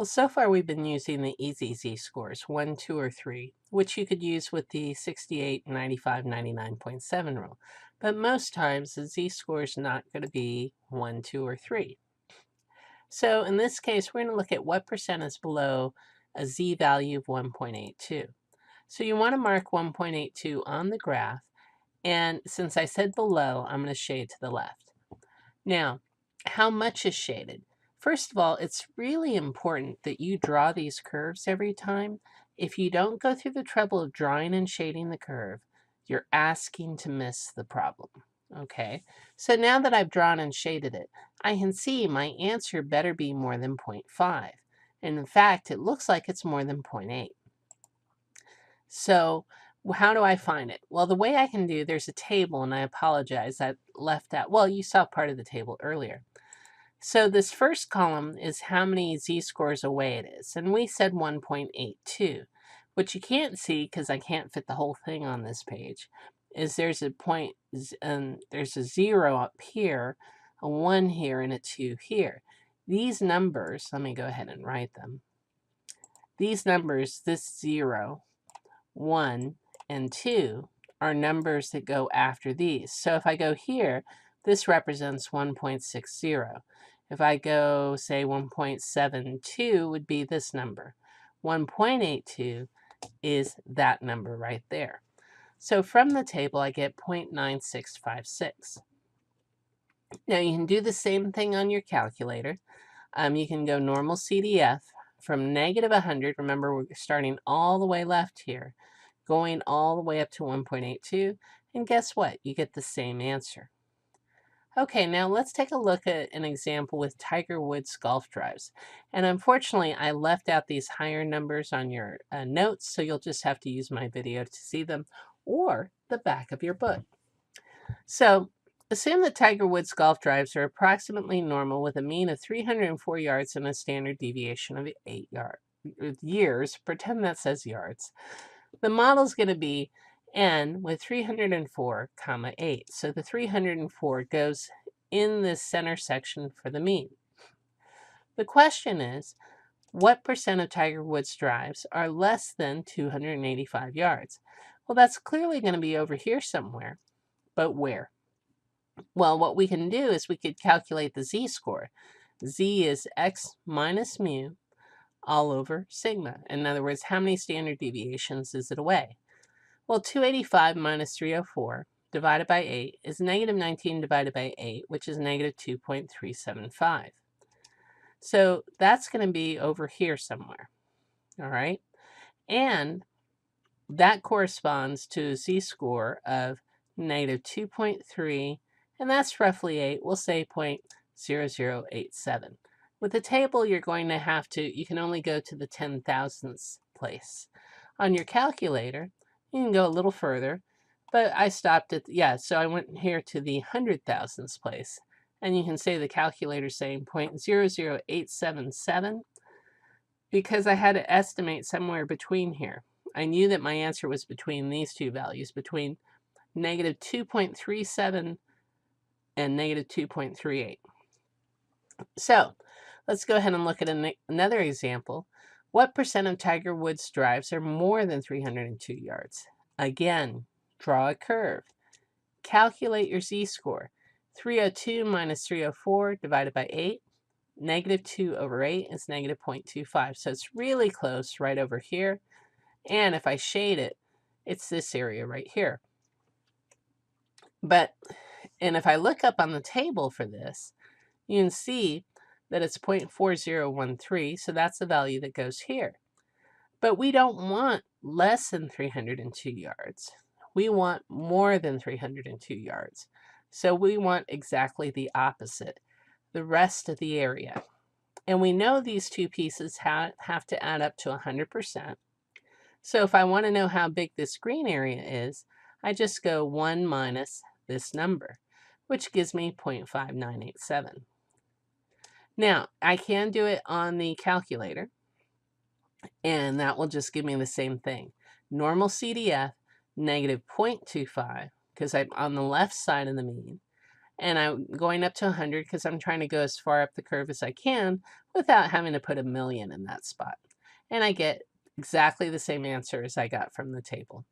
Well, so far we've been using the easy z-scores, 1, 2, or 3, which you could use with the 68, 95, 99.7 rule. But most times the z-score is not going to be 1, 2, or 3. So in this case, we're going to look at what percent is below a z-value of 1.82. So you want to mark 1.82 on the graph, and since I said below, I'm going to shade to the left. Now, how much is shaded? First of all, it's really important that you draw these curves every time. If you don't go through the trouble of drawing and shading the curve, you're asking to miss the problem. Okay, so now that I've drawn and shaded it, I can see my answer better be more than 0.5. And in fact, it looks like it's more than 0.8. So how do I find it? Well, the way I can do, there's a table, and I apologize, I left out, well, you saw part of the table earlier. So this first column is how many z-scores away it is, and we said 1.82. What you can't see, because I can't fit the whole thing on this page, is there's a point, there's a 0 up here, a 1 here, and a 2 here. These numbers, let me go ahead and write them. These numbers, this 0, 1, and 2 are numbers that go after these. So if I go here, this represents 1.60. If I go, say, 1.72 would be this number. 1.82 is that number right there. So from the table, I get 0.9656. Now you can do the same thing on your calculator. You can go normal CDF from negative 100. Remember, we're starting all the way left here, going all the way up to 1.82, and guess what? You get the same answer. Okay, now let's take a look at an example with Tiger Woods golf drives. And unfortunately, I left out these higher numbers on your notes, so you'll just have to use my video to see them, or the back of your book. So assume that Tiger Woods golf drives are approximately normal with a mean of 304 yards and a standard deviation of 8 years. Pretend that says yards. The model is going to be n with 304, comma 8. So the 304 goes in this center section for the mean. The question is, what percent of Tiger Woods drives are less than 285 yards? Well, that's clearly going to be over here somewhere, but where? Well, what we can do is we could calculate the z-score. Z is x minus mu all over sigma. In other words, how many standard deviations is it away? Well, 285 minus 304 divided by 8 is negative 19 divided by 8, which is negative 2.375. So that's going to be over here somewhere, all right? And that corresponds to a z-score of negative 2.3, and that's roughly 8. We'll say 0.0087. With the table, you're going to have to, you can only go to the 10,000ths place. On your calculator, you can go a little further, but I stopped at, so I went here to the 100,000ths place. And you can say the calculator's saying 0.00877 because I had to estimate somewhere between here. I knew that my answer was between these two values, between negative 2.37 and negative 2.38. So let's go ahead and look at another example. What percent of Tiger Woods drives are more than 302 yards? Again, draw a curve. Calculate your z-score. 302 minus 304 divided by 8. Negative 2 over 8 is negative 0.25. So it's really close right over here. And if I shade it, it's this area right here. And if I look up on the table for this, you can see that it's 0.4013, so that's the value that goes here. But we don't want less than 302 yards. We want more than 302 yards. So we want exactly the opposite, the rest of the area. And we know these two pieces have to add up to 100%. So if I want to know how big this green area is, I just go 1 minus this number, which gives me 0.5987. Now, I can do it on the calculator, and that will just give me the same thing. Normal CDF, negative 0.25, because I'm on the left side of the mean, and I'm going up to 100 because I'm trying to go as far up the curve as I can. without having to put a million in that spot. And I get exactly the same answer as I got from the table.